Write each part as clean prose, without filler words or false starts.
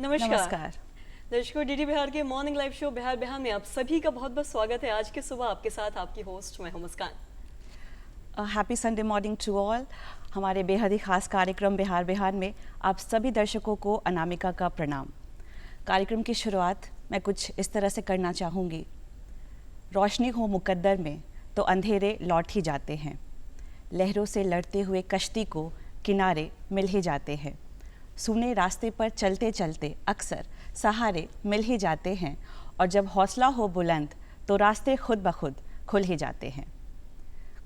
नमस्कार दर्शकों, डीडी बिहार के morning live show Bihar Bihar में आप सभी का बहुत बहुत स्वागत है। आज के सुबह आपके साथ आपकी होस्ट मैं हूं Muskan. Happy Sunday morning to all. हमारे बेहद ही खास कार्यक्रम बिहार बिहार में आप सभी दर्शकों को अनामिका का प्रणाम। कार्यक्रम की शुरुआत मैं कुछ इस तरह से करना चाहूँगी। रोशनी हो मुकद्दर में तो अंधेरे लौट ही जाते हैं, लहरों से लड़ते हुए कश्ती को किनारे मिल ही जाते हैं, सूने रास्ते पर चलते चलते अक्सर सहारे मिल ही जाते हैं, और जब हौसला हो बुलंद तो रास्ते खुद ब खुद खुल ही जाते हैं।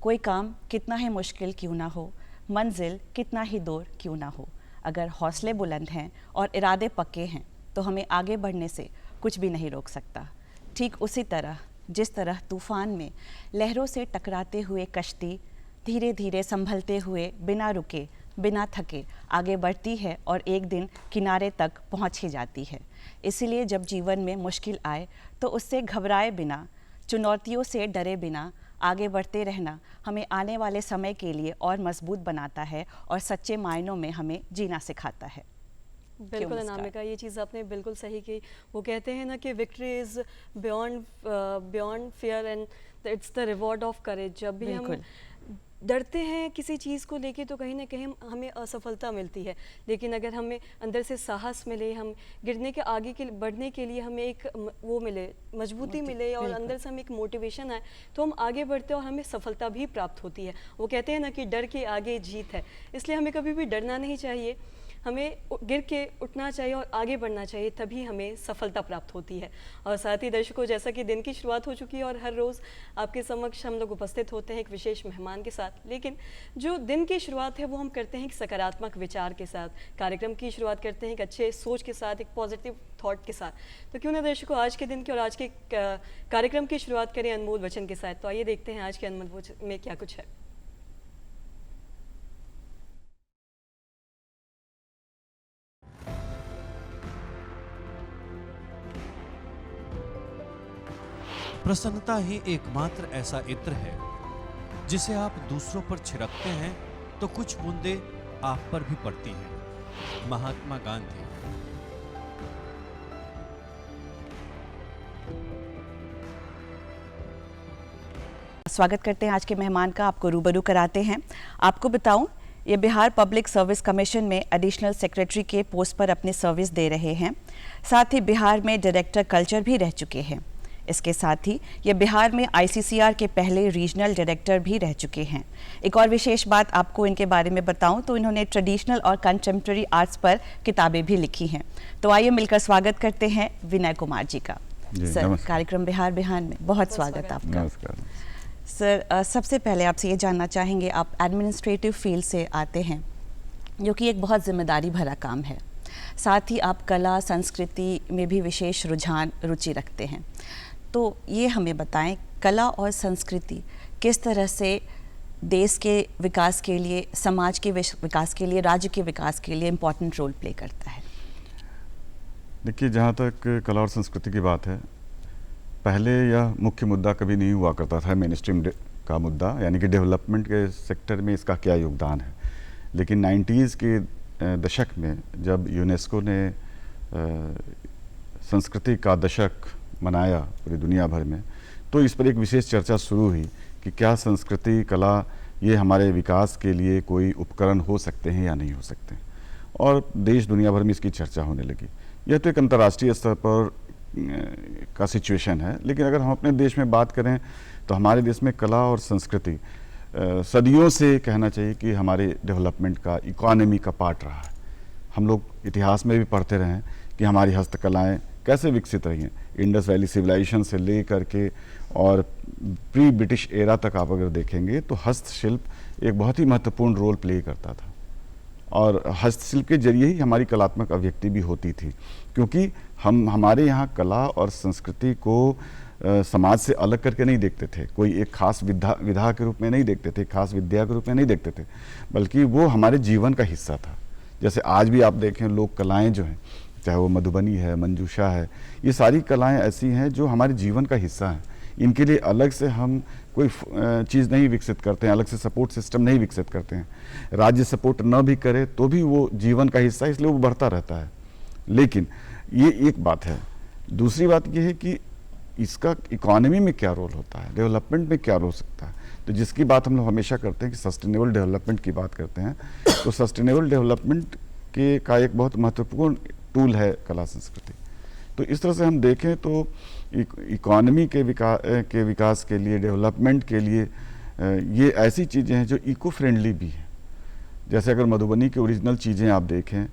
कोई काम कितना ही मुश्किल क्यों ना हो, मंजिल कितना ही दूर क्यों ना हो, अगर हौसले बुलंद हैं और इरादे पक्के हैं तो हमें आगे बढ़ने से कुछ भी नहीं रोक सकता। ठीक उसी तरह जिस तरह तूफान में लहरों से टकराते हुए कश्ती धीरे धीरे संभलते हुए बिना रुके बिना थके आगे बढ़ती है और एक दिन किनारे तक पहुंच ही जाती है। इसीलिए जब जीवन में मुश्किल आए तो उससे घबराए बिना, चुनौतियों से डरे बिना आगे बढ़ते रहना हमें आने वाले समय के लिए और मजबूत बनाता है और सच्चे मायनों में हमें जीना सिखाता है। बिल्कुल अनामिका, ये चीज़ आपने बिल्कुल सही की। वो कहते हैं ना कि victory is beyond fear and it's the reward of courage. जब भी हम डरते हैं किसी चीज़ को लेके तो कहीं ना कहीं हमें असफलता मिलती है, लेकिन अगर हमें अंदर से साहस मिले, हम गिरने के आगे के बढ़ने के लिए हमें एक वो मिले, मजबूती मिले और अंदर से हमें एक मोटिवेशन आए तो हम आगे बढ़ते हैं और हमें सफलता भी प्राप्त होती है। वो कहते हैं ना कि डर के आगे जीत है, इसलिए हमें कभी भी डरना नहीं चाहिए, हमें गिर के उठना चाहिए और आगे बढ़ना चाहिए, तभी हमें सफलता प्राप्त होती है। और साथ ही दर्शकों, जैसा कि दिन की शुरुआत हो चुकी है और हर रोज़ आपके समक्ष हम लोग उपस्थित होते हैं एक विशेष मेहमान के साथ, लेकिन जो दिन की शुरुआत है वो हम करते हैं एक सकारात्मक विचार के साथ। कार्यक्रम की शुरुआत करते हैं एक अच्छे सोच के साथ, एक पॉजिटिव थॉट के साथ। तो क्यों ना दर्शकों आज के दिन की और आज के कार्यक्रम की शुरुआत करें अनमोल वचन के साथ। तो आइए देखते हैं आज के अनमोल वचन में क्या कुछ है। प्रसन्नता ही एकमात्र ऐसा इत्र है जिसे आप दूसरों पर छिड़कते हैं तो कुछ बूंदे आप पर भी पड़ती हैं। महात्मा गांधी। स्वागत करते हैं आज के मेहमान का, आपको रूबरू कराते हैं। आपको बताऊं, ये बिहार पब्लिक सर्विस कमीशन में एडिशनल सेक्रेटरी के पोस्ट पर अपनी सर्विस दे रहे हैं। साथ ही बिहार में डायरेक्टर कल्चर भी रह चुके हैं। इसके साथ ही ये बिहार में ICCR के पहले रीजनल डायरेक्टर भी रह चुके हैं। एक और विशेष बात आपको इनके बारे में बताऊं तो इन्होंने ट्रेडिशनल और कंटेम्प्रेरी आर्ट्स पर किताबें भी लिखी हैं। तो आइए मिलकर स्वागत करते हैं विनय कुमार जी का। सर, कार्यक्रम बिहार बिहार में बहुत स्वागत आपका। नमस्कार सर, सबसे पहले आपसे ये जानना चाहेंगे, आप एडमिनिस्ट्रेटिव फील्ड से आते हैं जो कि एक बहुत जिम्मेदारी भरा काम है। साथ ही आप कला संस्कृति में भी विशेष रुचि रखते हैं। तो ये हमें बताएं, कला और संस्कृति किस तरह से देश के विकास के लिए, समाज के विकास के लिए, राज्य के विकास के लिए इम्पोर्टेंट रोल प्ले करता है? देखिए, जहाँ तक कला और संस्कृति की बात है, पहले यह मुख्य मुद्दा कभी नहीं हुआ करता था, मेन स्ट्रीम का मुद्दा, यानी कि डेवलपमेंट के सेक्टर में इसका क्या योगदान है। लेकिन 90s के दशक में जब यूनेस्को ने संस्कृति का दशक मनाया पूरी दुनिया भर में, तो इस पर एक विशेष चर्चा शुरू हुई कि क्या संस्कृति कला ये हमारे विकास के लिए कोई उपकरण हो सकते हैं या नहीं हो सकते, और देश दुनिया भर में इसकी चर्चा होने लगी। यह तो एक अंतर्राष्ट्रीय स्तर पर का सिचुएशन है, लेकिन अगर हम अपने देश में बात करें तो हमारे देश में कला और संस्कृति सदियों से कहना चाहिए कि हमारे डेवलपमेंट का, इकोनॉमी का पार्ट रहा है। हम लोग इतिहास में भी पढ़ते रहे हैं कि हमारी हस्तकलाएँ कैसे विकसित रही हैं। इंडस वैली सिविलाइजेशन से ले करके और प्री ब्रिटिश एरा तक आप अगर देखेंगे तो हस्तशिल्प एक बहुत ही महत्वपूर्ण रोल प्ले करता था, और हस्तशिल्प के जरिए ही हमारी कलात्मक अभिव्यक्ति भी होती थी, क्योंकि हमारे यहाँ कला और संस्कृति को समाज से अलग करके नहीं देखते थे, कोई एक खास विधा के रूप में नहीं देखते थे, खास विद्या के रूप में नहीं देखते थे, बल्कि वो हमारे जीवन का हिस्सा था। जैसे आज भी आप देखें, लोक कलाएँ जो हैं, चाहे वो मधुबनी है, मंजूषा है, ये सारी कलाएं ऐसी हैं जो हमारे जीवन का हिस्सा हैं। इनके लिए अलग से हम कोई चीज़ नहीं विकसित करते हैं, अलग से सपोर्ट सिस्टम नहीं विकसित करते हैं। राज्य सपोर्ट न भी करे तो भी वो जीवन का हिस्सा है, इसलिए वो बढ़ता रहता है। लेकिन ये एक बात है। दूसरी बात ये है कि इसका इकोनॉमी में क्या रोल होता है, डेवलपमेंट में क्या रोल हो सकता है। तो जिसकी बात हम लोग हमेशा करते हैं कि सस्टेनेबल डेवलपमेंट की बात करते हैं, तो सस्टेनेबल डेवलपमेंट का एक बहुत महत्वपूर्ण टूल है कला संस्कृति। तो इस तरह से हम देखें तो इकोनॉमी के विकास के लिए, डेवलपमेंट के लिए ये ऐसी चीज़ें हैं जो इको फ्रेंडली भी हैं। जैसे अगर मधुबनी की ओरिजिनल चीज़ें आप देखें,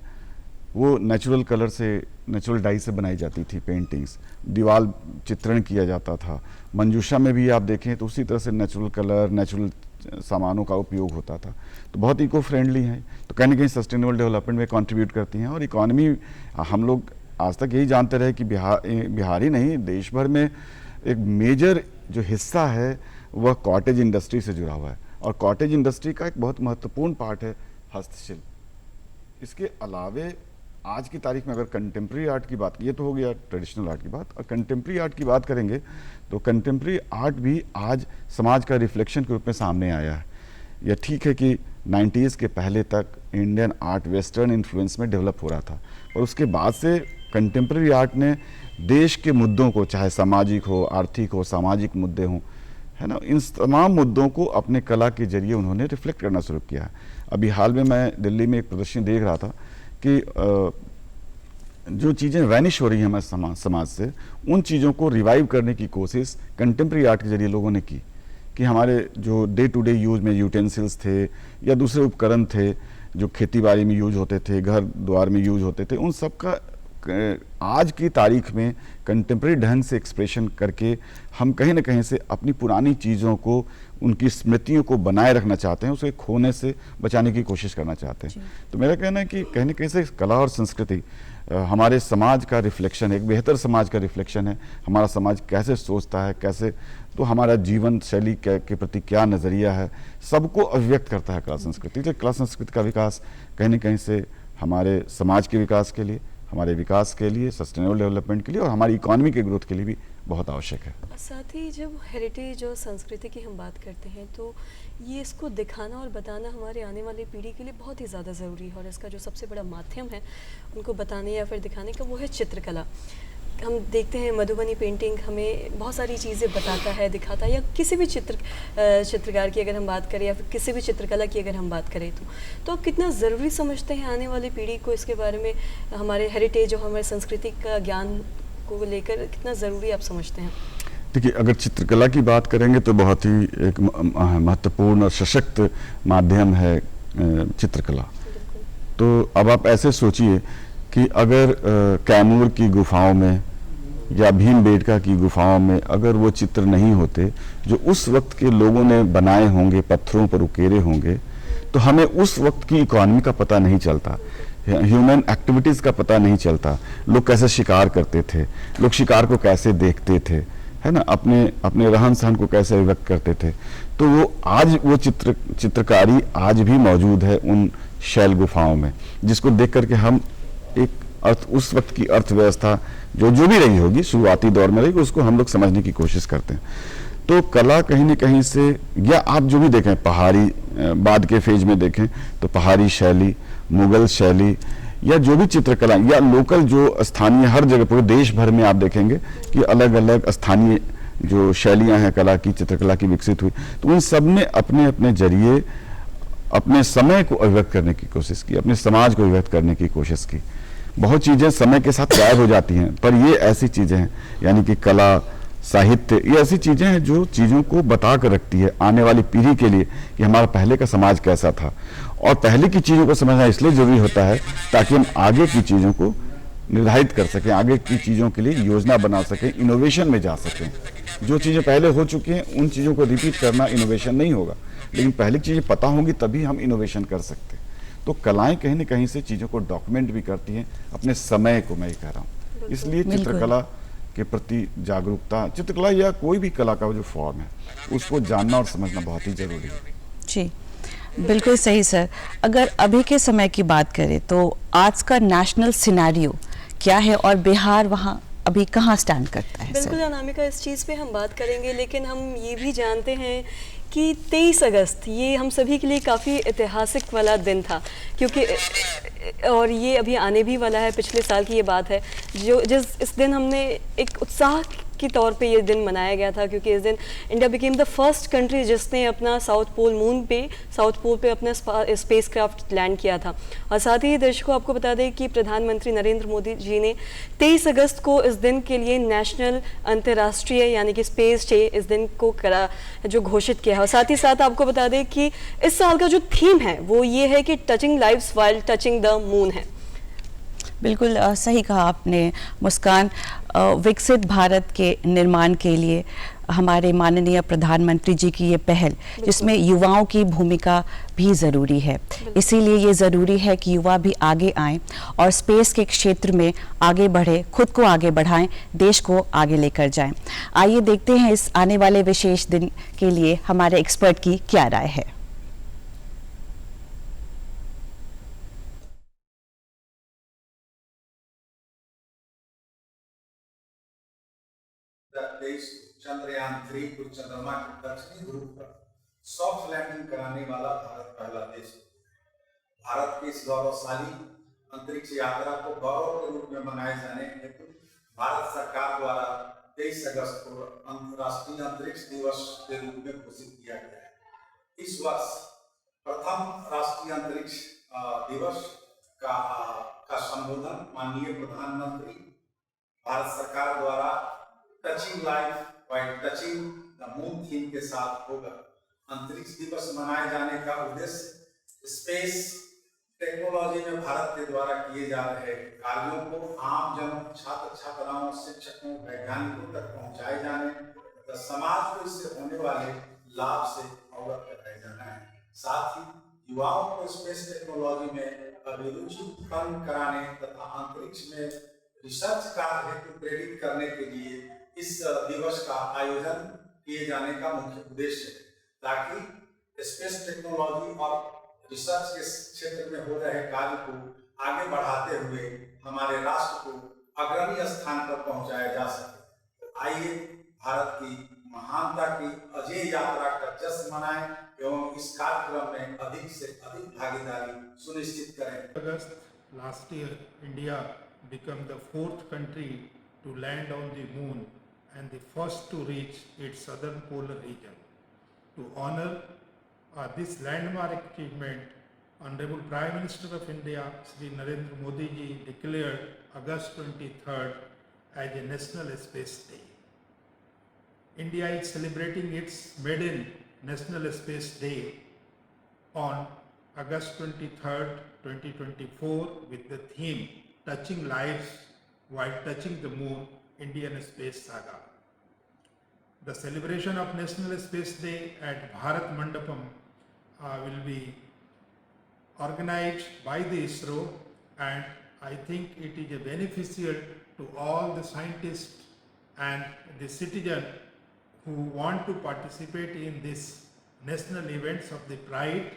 वो नेचुरल कलर से, नेचुरल डाई से बनाई जाती थी पेंटिंग्स, दीवार चित्रण किया जाता था। मंजूषा में भी आप देखें तो उसी तरह से नेचुरल कलर, नेचुरल सामानों का उपयोग होता था। तो बहुत इको फ्रेंडली है, तो कहीं ना कहीं सस्टेनेबल डेवलपमेंट में कंट्रीब्यूट करती हैं। और इकॉनमी, हम लोग आज तक यही जानते रहे कि बिहार ही नहीं, देश भर में एक मेजर जो हिस्सा है वह कॉटेज इंडस्ट्री से जुड़ा हुआ है। और कॉटेज इंडस्ट्री का एक बहुत महत्वपूर्ण पार्ट है हस्तशिल्प। इसके अलावे आज की तारीख में अगर कंटेम्प्रेरी आर्ट की बात, ये तो हो गया ट्रेडिशनल आर्ट की बात, और कंटेम्प्रेरी आर्ट की बात करेंगे तो कंटेम्प्रेरी आर्ट भी आज समाज का रिफ्लेक्शन के रूप में सामने आया है। यह ठीक है कि 90s के पहले तक इंडियन आर्ट वेस्टर्न इन्फ्लुएंस में डेवलप हो रहा था, और उसके बाद से कंटेम्प्रेरी आर्ट ने देश के मुद्दों को, चाहे सामाजिक हो, आर्थिक हो, सामाजिक मुद्दे हों, है ना, इन तमाम मुद्दों को अपने कला के जरिए उन्होंने रिफ्लेक्ट करना शुरू किया है। अभी हाल में मैं दिल्ली में एक प्रदर्शनी देख रहा था कि जो चीज़ें वैनिश हो रही हैं हमारे समाज से, उन चीज़ों को रिवाइव करने की कोशिश कंटेम्प्रेरी आर्ट के जरिए लोगों ने की। कि हमारे जो डे टू डे यूज में यूटेंसिल्स थे या दूसरे उपकरण थे जो खेती बाड़ी में यूज होते थे, घर द्वार में यूज होते थे, उन सब का आज की तारीख में कंटेम्प्रेरी ढंग से एक्सप्रेशन करके हम कहीं ना कहीं से अपनी पुरानी चीज़ों को, उनकी स्मृतियों को बनाए रखना चाहते हैं, उसे खोने से बचाने की कोशिश करना चाहते हैं। तो मेरा कहना है कि कहीं ना कहीं से कला और संस्कृति हमारे समाज का रिफ्लेक्शन है, एक बेहतर समाज का रिफ्लेक्शन है। हमारा समाज कैसे सोचता है, कैसे, तो हमारा जीवन शैली के प्रति क्या नज़रिया है, सबको अभिव्यक्त करता है कला संस्कृति। तो कला संस्कृति का विकास कहीं ना कहीं से हमारे समाज के विकास के लिए, हमारे विकास के लिए, सस्टेनेबल डेवलपमेंट के लिए और हमारी इकोनॉमी के ग्रोथ के लिए भी बहुत आवश्यक है। साथ ही जब हेरिटेज और संस्कृति की हम बात करते हैं तो ये इसको दिखाना और बताना हमारे आने वाली पीढ़ी के लिए बहुत ही ज़्यादा ज़रूरी है, और इसका जो सबसे बड़ा माध्यम है उनको बताने या फिर दिखाने का वो है चित्रकला। हम देखते हैं मधुबनी पेंटिंग हमें बहुत सारी चीज़ें बताता है, दिखाता है, या किसी भी चित्रकार की अगर हम बात करें या फिर किसी भी चित्रकला की अगर हम बात करें तो आप कितना ज़रूरी समझते हैं आने वाली पीढ़ी को इसके बारे में, हमारे हेरिटेज और हमारे संस्कृति का ज्ञान को लेकर कितना ज़रूरी आप समझते हैं? देखिए, अगर चित्रकला की बात करेंगे तो बहुत ही एक महत्वपूर्ण और सशक्त माध्यम है चित्रकला। तो अब आप ऐसे सोचिए कि अगर कैमूर की गुफाओं में या भीमबेटका की गुफाओं में अगर वो चित्र नहीं होते जो उस वक्त के लोगों ने बनाए होंगे, पत्थरों पर उकेरे होंगे, तो हमें उस वक्त की इकोनॉमी का पता नहीं चलता, ह्यूमन एक्टिविटीज़ का पता नहीं चलता। लोग कैसे शिकार करते थे, लोग शिकार को कैसे देखते थे, है ना, अपने रहन सहन को कैसे अभिव्यक्त करते थे। तो वो आज वो चित्रकारी आज भी मौजूद है उन शैल गुफाओं में, जिसको देख करके हम एक उस वक्त की अर्थव्यवस्था जो भी रही होगी, शुरुआती दौर में रही, उसको हम लोग समझने की कोशिश करते हैं। तो कला कहीं न कहीं से, या आप जो भी देखें, पहाड़ी बाद के फेज में देखें तो पहाड़ी शैली, मुगल शैली, या जो भी चित्रकला या लोकल जो स्थानीय, हर जगह पूरे देश भर में आप देखेंगे कि अलग अलग स्थानीय जो शैलियाँ हैं कला की, चित्रकला की विकसित हुई। तो उन सब ने अपने अपने जरिए अपने समय को अभिव्यक्त करने की कोशिश की, अपने समाज को अभिव्यक्त करने की कोशिश की। बहुत चीज़ें समय के साथ गायब हो जाती हैं, पर ये ऐसी चीज़ें हैं, यानी कि कला, साहित्य, ये ऐसी चीज़ें हैं जो चीज़ों को बता कर रखती है आने वाली पीढ़ी के लिए कि हमारा पहले का समाज कैसा था। और पहले की चीज़ों को समझना इसलिए ज़रूरी होता है ताकि हम आगे की चीज़ों को निर्धारित कर सकें, आगे की चीज़ों के लिए योजना बना सकें, इनोवेशन में जा सकें। जो चीज़ें पहले हो चुकी हैं उन चीज़ों को रिपीट करना इनोवेशन नहीं होगा, लेकिन पहले की चीज़ें पता होंगी तभी हम इनोवेशन कर सकते हैं। तो कलाएं कहीं न कहीं से चीज़ों को डॉक्यूमेंट भी करती हैं, अपने समय को, मैं ये कह रहा हूँ। इसलिए चित्रकला के प्रति जागरूकता, चित्रकला या कोई भी कला का जो फॉर्म है उसको जानना और समझना बहुत ही ज़रूरी है। जी, बिल्कुल सही सर। अगर अभी के समय की बात करें तो आज का नेशनल सिनेरियो क्या है और बिहार वहाँ अभी कहाँ स्टैंड करता है? बिल्कुल अनामिका, इस चीज़ पे हम बात करेंगे, लेकिन हम ये भी जानते हैं कि 23 अगस्त ये हम सभी के लिए काफ़ी ऐतिहासिक वाला दिन था, क्योंकि और ये अभी आने भी वाला है, पिछले साल की ये बात है, इस दिन हमने एक उत्साह के तौर पे ये दिन मनाया गया था, क्योंकि इस दिन India became the first country जिसने अपना साउथ पोल पे अपना स्पेसक्राफ्ट लैंड किया था। और साथ ही दर्शकों आपको बता दें कि प्रधानमंत्री नरेंद्र मोदी जी ने 23 अगस्त को इस दिन के लिए नेशनल अंतर्राष्ट्रीय यानी कि स्पेस डे इस दिन को जो घोषित किया है। और साथ ही साथ आपको बता दें कि इस साल का जो थीम है वो ये है कि touching lives while touching the moon है। बिल्कुल सही कहा आपने मुस्कान। विकसित भारत के निर्माण के लिए हमारे माननीय प्रधानमंत्री जी की ये पहल, जिसमें युवाओं की भूमिका भी ज़रूरी है, इसीलिए ये ज़रूरी है कि युवा भी आगे आएं और स्पेस के क्षेत्र में आगे बढ़े, खुद को आगे बढ़ाएं, देश को आगे लेकर जाएं। आइए देखते हैं इस आने वाले विशेष दिन के लिए हमारे एक्सपर्ट की क्या राय है। देश चंद्रयान 3 को चंद्रमा के दक्षिणी ध्रुव पर सॉफ्ट लैंडिंग कराने वाला भारत पहला देश है। भारत की इस गौरवशाली अंतरिक्ष यात्रा को गौरव के रूप में मनाए जाने हेतु भारत सरकार द्वारा 23 अगस्त को अंतर्राष्ट्रीय अंतरिक्ष दिवस के रूप में घोषित किया गया है। इस वर्ष प्रथम राष्ट्रीय अंतरिक्ष दिवस का संबोधन माननीय प्रधानमंत्री भारत सरकार द्वारा touching life while touching the moon theme के साथ होगा। अंतरिक्ष दिवस मनाए जाने का उद्देश्य स्पेस टेक्नोलॉजी में भारत के द्वारा किए जा रहे कार्यों को आम जनों, छात्र छात्राओं, शिक्षकों, वैज्ञानिकों तक पहुंचाए जाने तथा समाज को इससे होने वाले लाभ से अवगत कराया जाना है। साथ ही युवाओं को स्पेस टेक्नोलॉजी में अभिरुचि उत्पन्न कराने तथा अंतरिक्ष में रिसर्च कार्य हेतु प्रेरित करने के लिए इस दिवस का आयोजन किए जाने का मुख्य उद्देश्य है, ताकि स्पेस टेक्नोलॉजी और रिसर्च के क्षेत्र में हो रहे कार्य को आगे बढ़ाते हुए हमारे राष्ट्र को अग्रणी स्थान पर पहुंचाया जा सके। तो आइए भारत की महानता की अजय यात्रा का जश्न मनाएं एवं इस कार्यक्रम में अधिक से अधिक भागीदारी सुनिश्चित करें। August last year, India became the 4th country to land on the moon and the first to reach its southern polar region. To honor this landmark achievement, Honorable Prime Minister of India, Shri Narendra Modi ji declared August 23rd as a National Space Day. India is celebrating its maiden National Space Day on August 23rd, 2024 with the theme Touching Lives while Touching the Moon, Indian Space Saga. The celebration of National Space Day at Bharat Mandapam will be organized by the ISRO, and I think it is beneficial to all the scientists and the citizens who want to participate in this national events of the pride.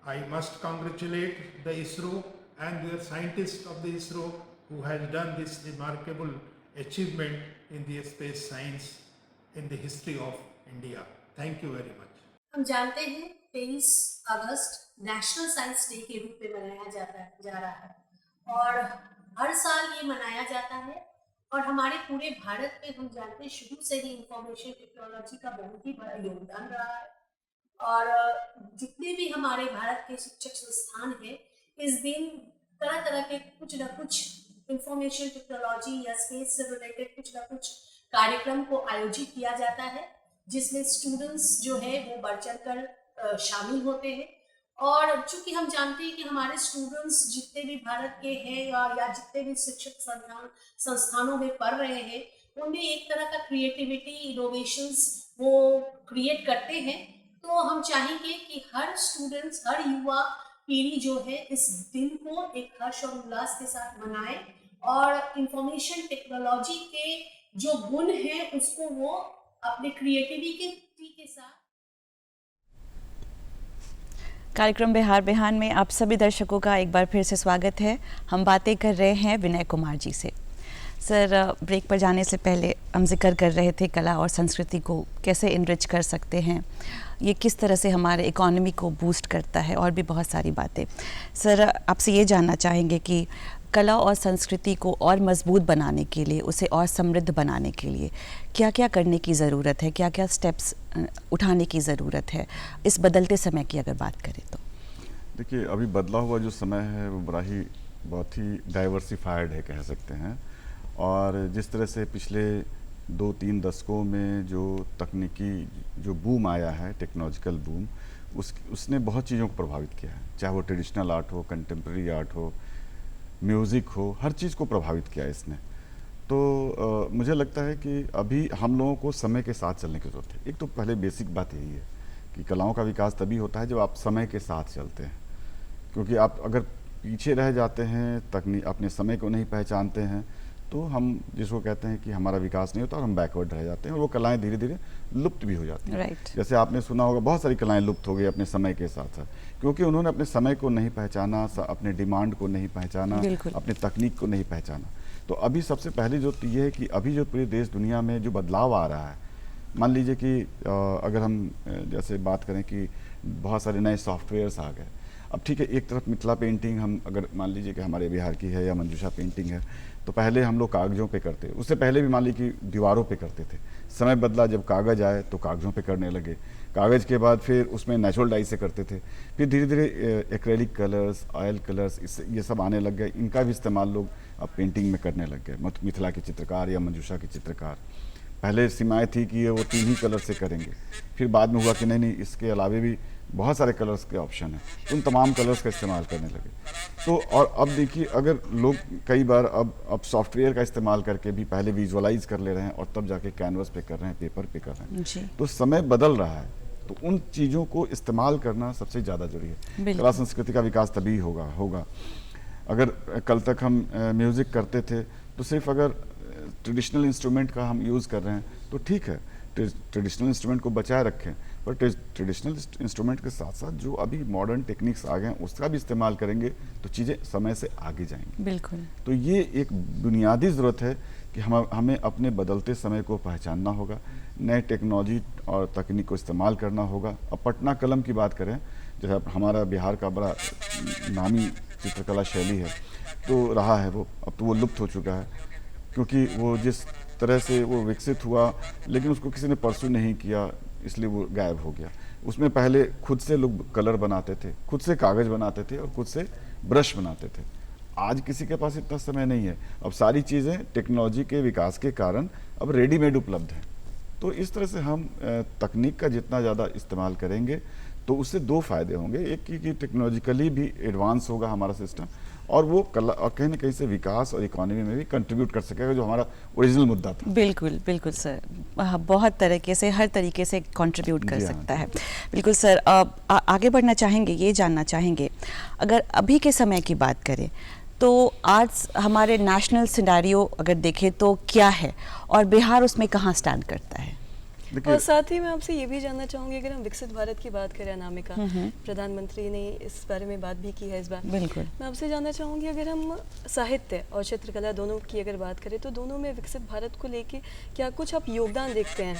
I must congratulate the ISRO and their scientists of the ISRO who has done this remarkable achievement in the space science in the history of India. Thank you very much. हम जानते हैं 23 अगस्त national science day के रूप में मनाया जा रहा है और हर साल ये मनाया जाता है और हमारे पूरे भारत में हम जानते हैं शुरू से ही इंफॉर्मेशन टेक्नोलॉजी का बहुत ही बड़ा योगदान रहा है और जितने भी हमारे भारत के शिक्षक संस्थान हैं इस दिन तरह तरह के कुछ न कुछ इंफॉर्मेशन टेक्नोलॉजी या स्पेस से रिलेटेड कुछ न कुछ कार्यक्रम को आयोजित किया जाता है जिसमें स्टूडेंट्स जो है वो बढ़ चढ़ कर शामिल होते हैं और चूंकि हम जानते हैं कि हमारे स्टूडेंट्स जितने भी भारत के हैं या जितने भी शिक्षक संस्थानों में पढ़ रहे हैं उनमें एक तरह का क्रिएटिविटी इनोवेशंस वो क्रिएट करते हैं। तो हम चाहेंगे कि हर स्टूडेंट्स हर युवा पीढ़ी जो है इस दिन को एक हर्ष और उल्लास के साथ मनाए और इंफॉर्मेशन टेक्नोलॉजी के जो गुण हैं उसको वो अपने क्रिएटिविटी के साथ। कार्यक्रम बिहार बिहान में आप सभी दर्शकों का एक बार फिर से स्वागत है। हम बातें कर रहे हैं विनय कुमार जी से। सर, ब्रेक पर जाने से पहले हम जिक्र कर रहे थे कला और संस्कृति को कैसे इनरिच कर सकते हैं, ये किस तरह से हमारे इकोनॉमी को बूस्ट करता है और भी बहुत सारी बातें। सर, आपसे ये जानना चाहेंगे कि कला और संस्कृति को और मजबूत बनाने के लिए, उसे और समृद्ध बनाने के लिए क्या क्या करने की ज़रूरत है, क्या क्या स्टेप्स उठाने की ज़रूरत है इस बदलते समय की अगर बात करें तो? देखिए, अभी बदला हुआ जो समय है वो बहुत ही डाइवर्सिफाइड है कह सकते हैं। और जिस तरह से पिछले 2-3 दशकों में जो तकनीकी जो बूम आया है, टेक्नोलॉजिकल बूम, उसने बहुत चीज़ों को प्रभावित किया है, चाहे वो ट्रेडिशनल आर्ट हो, कंटेम्प्रेरी आर्ट हो, म्यूज़िक हो, हर चीज़ को प्रभावित किया है इसने। तो मुझे लगता है कि अभी हम लोगों को समय के साथ चलने की ज़रूरत है। एक तो पहले बेसिक बात यही है कि कलाओं का विकास तभी होता है जब आप समय के साथ चलते हैं, क्योंकि आप अगर पीछे रह जाते हैं, अपने समय को नहीं पहचानते हैं, तो हम जिसको कहते हैं कि हमारा विकास नहीं होता और हम बैकवर्ड रह जाते हैं और वो कलाएं धीरे धीरे लुप्त भी हो जाती हैं। Right. जैसे आपने सुना होगा, बहुत सारी कलाएं लुप्त हो गई अपने समय के साथ साथ, क्योंकि उन्होंने अपने समय को नहीं पहचाना, अपने डिमांड को नहीं पहचाना, अपने तकनीक को नहीं पहचाना। तो अभी सबसे पहली जो ये है कि अभी जो पूरे देश दुनिया में जो बदलाव आ रहा है, मान लीजिए कि अगर हम जैसे बात करें कि बहुत सारे नए सॉफ्टवेयर्स आ गए। अब ठीक है, एक तरफ मिथिला पेंटिंग हम अगर मान लीजिए कि हमारे बिहार की है या मंजूषा पेंटिंग है, तो पहले हम लोग कागज़ों पे करते, उससे पहले भी मान लीजिए कि दीवारों पे करते थे। समय बदला, जब कागज़ आए तो कागज़ों पे करने लगे, कागज़ के बाद फिर उसमें नेचुरल डाई से करते थे, फिर धीरे धीरे एक्रेलिक कलर्स, ऑयल कलर्स, ये सब आने लग गए। इनका भी इस्तेमाल लोग अब पेंटिंग में करने लग गए, मिथिला के चित्रकार या मंजूषा के चित्रकार। पहले सीमाएँ थी कि वो 3 ही कलर से करेंगे, फिर बाद में हुआ कि नहीं, इसके अलावे भी बहुत सारे कलर्स के ऑप्शन हैं, उन तमाम कलर्स का इस्तेमाल करने लगे। तो और अब देखिए, अगर लोग कई बार अब सॉफ्टवेयर का इस्तेमाल करके भी पहले विजुअलाइज कर ले रहे हैं और तब जाके कैनवस पे कर रहे हैं, पेपर पे कर रहे हैं। तो समय बदल रहा है, तो उन चीज़ों को इस्तेमाल करना सबसे ज़्यादा जरूरी है। कला संस्कृति का विकास तभी होगा। अगर कल तक हम म्यूज़िक करते थे तो सिर्फ अगर ट्रेडिशनल इंस्ट्रूमेंट का हम यूज़ कर रहे हैं तो ठीक है, ट्रेडिशनल इंस्ट्रूमेंट को बचाए रखें, पर ट्रेडिशनल इंस्ट्रूमेंट के साथ साथ जो अभी मॉडर्न टेक्निक्स आ गए हैं उसका भी इस्तेमाल करेंगे तो चीज़ें समय से आगे जाएंगी। बिल्कुल। तो ये एक बुनियादी ज़रूरत है कि हमें अपने बदलते समय को पहचानना होगा, नए टेक्नोलॉजी और तकनीक को इस्तेमाल करना होगा। अब पटना कलम की बात करें, जैसे हमारा बिहार का बड़ा नामी चित्रकला शैली है, तो रहा है वो, अब तो वो लुप्त हो चुका है, क्योंकि वो जिस तरह से वो विकसित हुआ लेकिन उसको किसी ने परस्यू नहीं किया, इसलिए वो गायब हो गया। उसमें पहले खुद से लोग कलर बनाते थे, खुद से कागज़ बनाते थे और खुद से ब्रश बनाते थे। आज किसी के पास इतना समय नहीं है। अब सारी चीज़ें टेक्नोलॉजी के विकास के कारण अब रेडीमेड उपलब्ध हैं। तो इस तरह से हम तकनीक का जितना ज़्यादा इस्तेमाल करेंगे तो उससे 2 फ़ायदे होंगे। एक कि टेक्नोलॉजिकली भी एडवांस होगा हमारा सिस्टम, और वो कला और कहीं ना कहीं से विकास और इकोनॉमी में भी कंट्रीब्यूट कर सकेगा, जो हमारा ओरिजिनल मुद्दा था। बिल्कुल बिल्कुल सर, बहुत तरीके से, हर तरीके से कंट्रीब्यूट कर सकता है। बिल्कुल सर, आगे बढ़ना चाहेंगे, ये जानना चाहेंगे, अगर अभी के समय की बात करें तो आज हमारे नेशनल सिनेरियो अगर देखें तो क्या है और बिहार उसमें कहाँ स्टैंड करता है? और साथ ही मैं आपसे ये भी जानना चाहूँगी, अगर हम विकसित भारत की बात करें, अनामिका, प्रधानमंत्री ने इस बारे में बात भी की है इस बार। बिल्कुल। मैं आपसे जानना चाहूँगी, अगर हम साहित्य और चित्रकला दोनों की अगर बात करें तो दोनों में विकसित भारत को लेके क्या कुछ आप योगदान देखते हैं?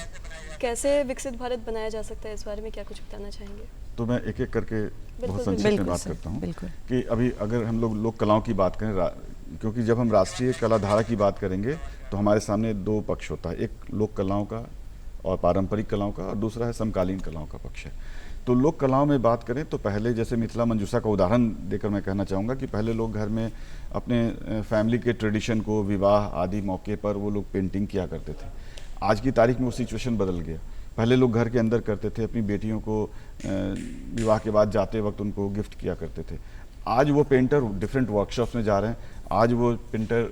कैसे विकसित भारत बनाया जा सकता है, इस बारे में क्या कुछ बताना चाहेंगे? तो मैं एक एक करके बहुत संक्षिप्त में बात करता हूँ कि अभी अगर हम लोग कलाओं की बात करें, क्योंकि जब हम राष्ट्रीय कला धारा की बात करेंगे तो हमारे सामने 2 पक्ष होता है, एक लोक कलाओं का और पारंपरिक कलाओं का, और दूसरा है समकालीन कलाओं का पक्ष है। तो लोक कलाओं में बात करें तो पहले जैसे मिथिला मंजूषा का उदाहरण देकर मैं कहना चाहूँगा कि पहले लोग घर में अपने फैमिली के ट्रेडिशन को, विवाह आदि मौके पर वो लोग पेंटिंग किया करते थे। आज की तारीख में वो सिचुएशन बदल गया। पहले लोग घर के अंदर करते थे, अपनी बेटियों को विवाह के बाद जाते वक्त उनको गिफ्ट किया करते थे। आज वो पेंटर डिफरेंट वर्कशॉप्स में जा रहे हैं, आज वो पेंटर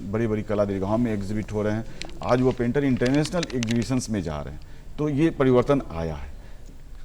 बड़ी बड़ी कला दीर्घाओं में एग्जिबिट हो रहे हैं, आज वो पेंटर इंटरनेशनल एग्जीबिशंस में जा रहे हैं। तो ये परिवर्तन आया है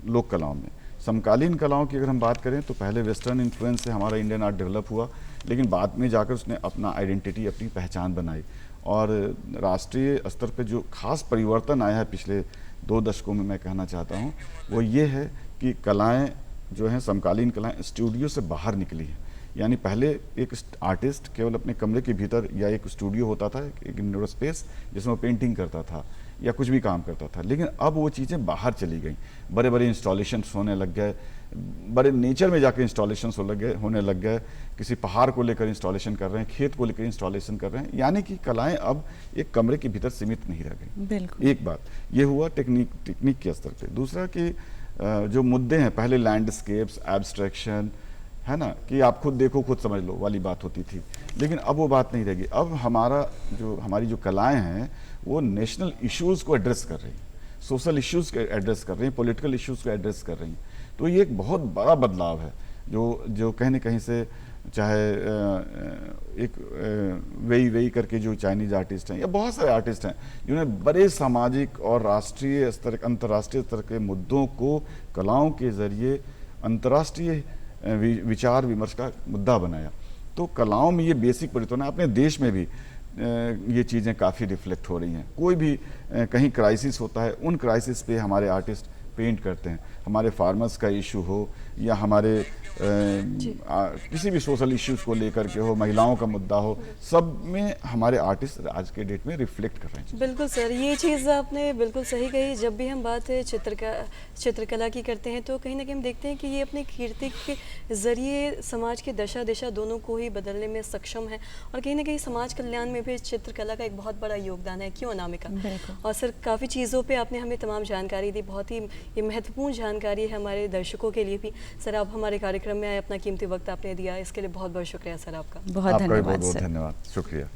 लोक कलाओं में। समकालीन कलाओं की अगर हम बात करें तो पहले वेस्टर्न इन्फ्लुएंस से हमारा इंडियन आर्ट डेवलप हुआ, लेकिन बाद में जाकर उसने अपना आइडेंटिटी, अपनी पहचान बनाई, और राष्ट्रीय स्तर पे जो खास परिवर्तन आया है पिछले 2 दशकों में, मैं कहना चाहता हूँ वो ये है कि कलाएँ जो हैं, समकालीन कलाएँ स्टूडियो से बाहर निकली हैं। यानी पहले एक आर्टिस्ट केवल अपने कमरे के भीतर या एक स्टूडियो होता था, एक इंडोर स्पेस जिसमें वो पेंटिंग करता था या कुछ भी काम करता था, लेकिन अब वो चीज़ें बाहर चली गई। बड़े बड़े इंस्टॉलेशंस होने लग गए, बड़े नेचर में जाकर इंस्टॉलेशंस होने लग गए, किसी पहाड़ को लेकर इंस्टॉलेशन कर रहे हैं, खेत को लेकर इंस्टॉलेशन कर रहे हैं, यानी कि कलाएं अब एक कमरे के भीतर सीमित नहीं रह गई। बिल्कुल। एक बात ये हुआ टेक्निक के स्तर पे। दूसरा कि जो मुद्दे हैं, पहले लैंडस्केप्स, एब्स्ट्रैक्शन, है ना, कि आप खुद देखो खुद समझ लो वाली बात होती थी, लेकिन अब वो बात नहीं रहेगी। अब हमारी जो कलाएं हैं वो नेशनल इश्यूज़ को एड्रेस कर रही हैं, सोशल इश्यूज़ को एड्रेस कर रही हैं, पॉलिटिकल इश्यूज़ को एड्रेस कर रही हैं। तो ये एक बहुत बड़ा बदलाव है जो कहीं ना कहीं से, चाहे एक वेई करके जो चाइनीज़ आर्टिस्ट हैं या बहुत सारे आर्टिस्ट हैं जिन्होंने बड़े सामाजिक और राष्ट्रीय स्तर, अंतर्राष्ट्रीय स्तर के मुद्दों को कलाओं के ज़रिए अंतर्राष्ट्रीय विचार विमर्श का मुद्दा बनाया। तो कलाओं में ये बेसिक परिवर्तन है। अपने देश में भी ये चीज़ें काफ़ी रिफ्लेक्ट हो रही हैं। कोई भी कहीं क्राइसिस होता है, उन क्राइसिस पे हमारे आर्टिस्ट पेंट करते हैं। हमारे फार्मर्स का इशू हो या हमारे किसी भी सोशल इश्यूज़ को लेकर के हो, महिलाओं का मुद्दा हो, सब में हमारे आर्टिस्ट आज के डेट में रिफ्लेक्ट कर रहे हैं। बिल्कुल सर, ये चीज़ आपने बिल्कुल सही कही। जब भी हम बात चित्रकला की करते हैं तो कहीं ना कहीं हम देखते हैं कि ये अपनी कीर्ति के ज़रिए समाज की दशा दिशा दोनों को ही बदलने में सक्षम है, और कहीं ना कहीं समाज कल्याण में भी चित्रकला का एक बहुत बड़ा योगदान है। क्यों अनामिका? और सर काफ़ी चीज़ों पे आपने हमें तमाम जानकारी दी, बहुत ही ये महत्वपूर्ण जानकारी है हमारे दर्शकों के लिए भी। सर आप हमारे कार्यक्रम में आए, अपना कीमती वक्त आपने दिया, इसके लिए बहुत बहुत शुक्रिया सर आपका। बहुत धन्यवाद बहुत सर। धन्यवाद, शुक्रिया।